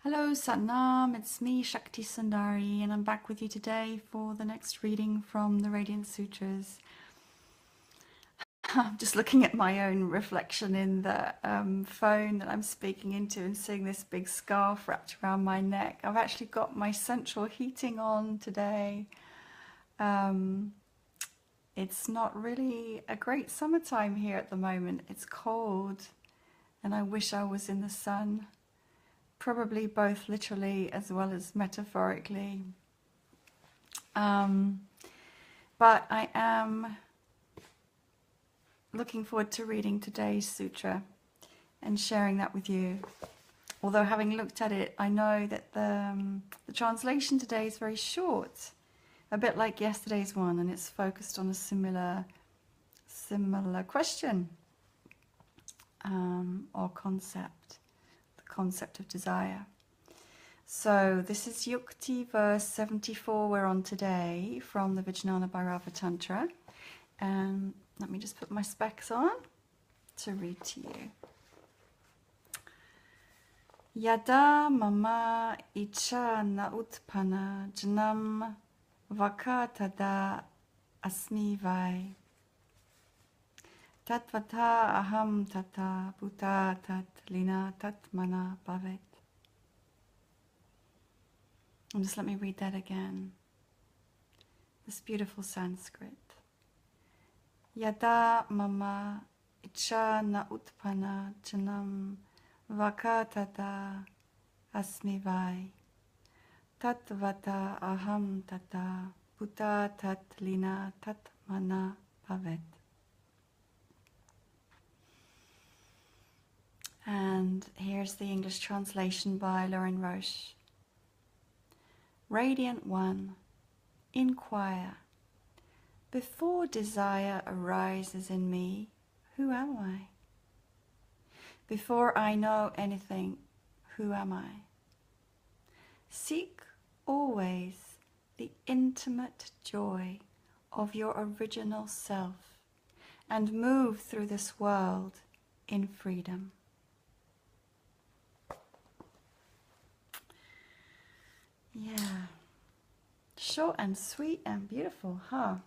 Hello Satnam, it's me Shakti Sundari, and I'm back with you today for the next reading from the Radiance Sutras. I'm just looking at my own reflection in the phone that I'm speaking into and seeing this big scarf wrapped around my neck. I've actually got my central heating on today. It's not really a great summertime here at the moment. It's cold and I wish I was in the sun. Probably both literally as well as metaphorically. But I am looking forward to reading today's sutra and sharing that with you. Although having looked at it, I know that the translation today is very short, a bit like yesterday's one, and it's focused on a similar question or concept. Concept of desire. So this is Yukti verse 74 we're on today from the Vijnana Bhairava Tantra, and let me just put my specs on to read to you. Yada mama icha na utpana janam vakatada asmi vai tatvata aham tata bhuta tat lina tat mana bhavet. And just let me read that again. This beautiful Sanskrit. Yada mama icha na utpana janam vakatada asmi vai tatvata aham tata bhuta tat lina tat mana bhavet. And here's the English translation by Lauren Roche. Radiant One, inquire. Before desire arises in me, who am I? Before I know anything, who am I? Seek always the intimate joy of your original self and move through this world in freedom. Yeah, short and sweet and beautiful, huh?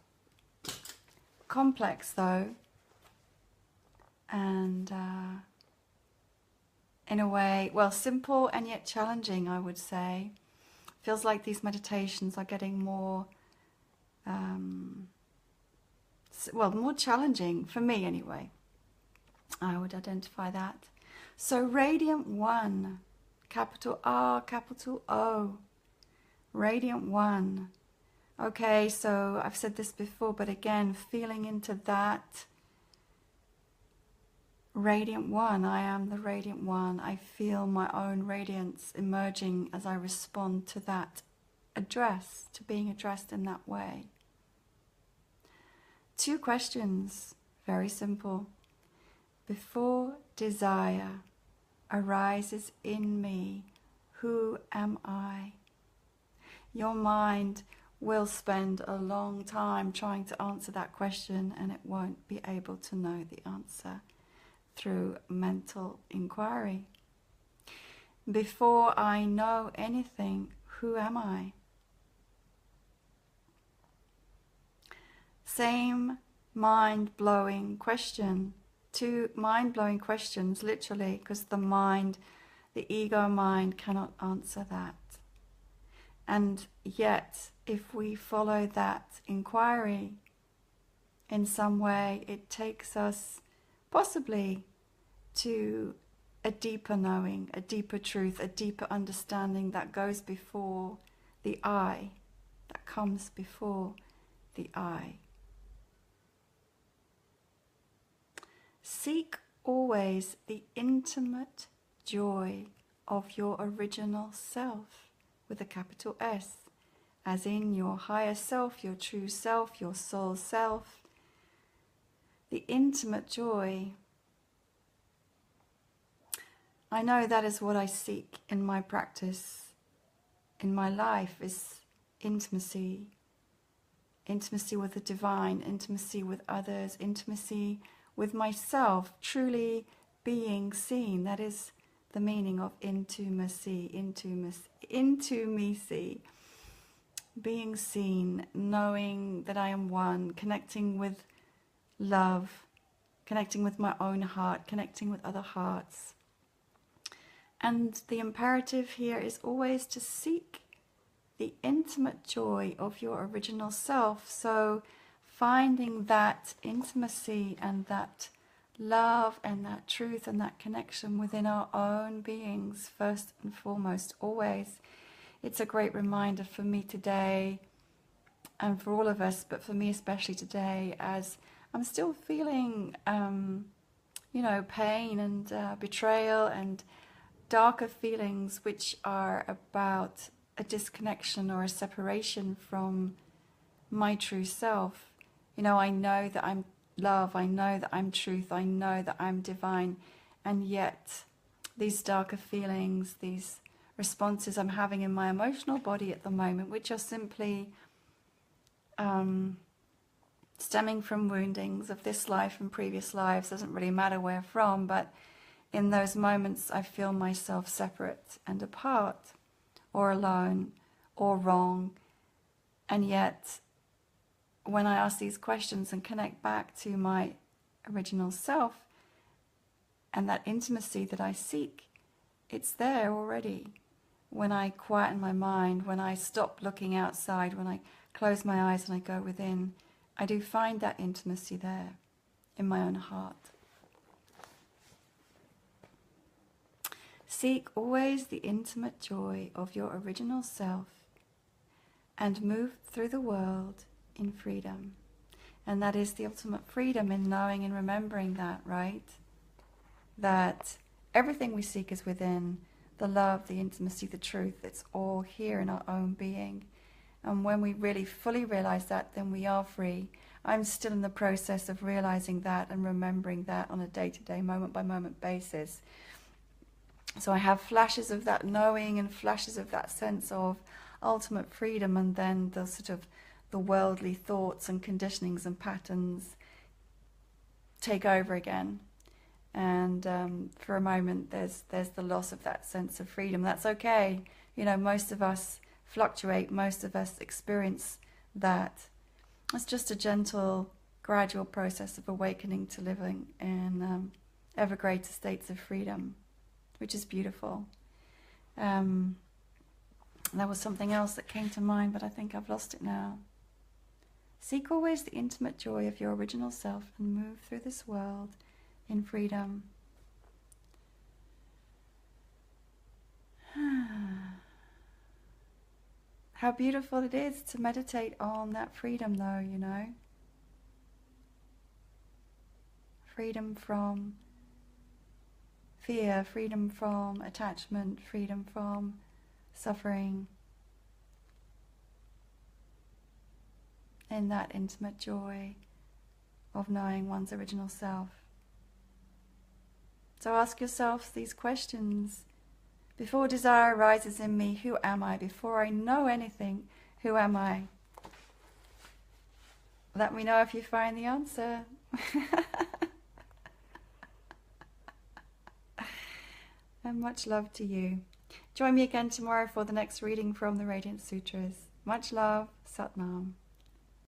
Complex though, and in a way, well, simple and yet challenging, I would say. Feels like these meditations are getting more, more challenging, for me anyway. I would identify that. So Radiant One, capital R, capital O. Radiant One. Okay, so I've said this before, but again, feeling into that. Radiant One, I am the Radiant One. I feel my own radiance emerging as I respond to that address, to being addressed in that way. Two questions, very simple. Before desire arises in me, who am I? Your mind will spend a long time trying to answer that question, and it won't be able to know the answer through mental inquiry. Before I know anything, who am I? Same mind-blowing question. Two mind-blowing questions, literally, because the ego mind cannot answer that. And yet, if we follow that inquiry in some way, it takes us possibly to a deeper knowing, a deeper truth, a deeper understanding that goes before the I, that comes before the I. Seek always the intimate joy of your original self, with a capital S, as in your higher self, your true self, your soul self. The intimate joy. I know that is what I seek in my practice, in my life, is intimacy. Intimacy with the divine, intimacy with others, intimacy with myself, truly being seen. That is the meaning of intimacy, intimacy, being seen, knowing that I am one, connecting with love, connecting with my own heart, connecting with other hearts. And the imperative here is always to seek the intimate joy of your original self. So finding that intimacy and that love and that truth and that connection within our own beings, first and foremost, always. It's a great reminder for me today, and for all of us, but for me especially today, as I'm still feeling, pain and betrayal and darker feelings which are about a disconnection or a separation from my true self. I know that I'm love, I know that I'm truth, I know that I'm divine, and yet these darker feelings, these responses I'm having in my emotional body at the moment, which are simply stemming from woundings of this life and previous lives, doesn't really matter where from, but in those moments I feel myself separate and apart, or alone, or wrong. And yet when I ask these questions and connect back to my original self and that intimacy that I seek, it's there already. When I quieten my mind, when I stop looking outside, when I close my eyes and I go within, I do find that intimacy there in my own heart. Seek always the intimate joy of your original self and move through the world in freedom. And that is the ultimate freedom, in knowing and remembering that, right? That everything we seek is within. The love, the intimacy, the truth, it's all here in our own being. And when we really fully realize that, then we are free. I'm still in the process of realizing that and remembering that on a day-to-day, moment-by-moment basis. So I have flashes of that knowing and flashes of that sense of ultimate freedom, and then the sort of the worldly thoughts and conditionings and patterns take over again. And for a moment there's the loss of that sense of freedom. That's okay. Most of us fluctuate, most of us experience that. It's just a gentle, gradual process of awakening to living in ever greater states of freedom, which is beautiful. There was something else that came to mind, but I think I've lost it now. Seek always the intimate joy of your original self and move through this world in freedom. How beautiful it is to meditate on that freedom, though, Freedom from fear, freedom from attachment, freedom from suffering. In that intimate joy of knowing one's original self. So ask yourself these questions. Before desire arises in me, who am I? Before I know anything, who am I? Let me know if you find the answer. And much love to you. Join me again tomorrow for the next reading from the Radiance Sutras. Much love, Sat Nam.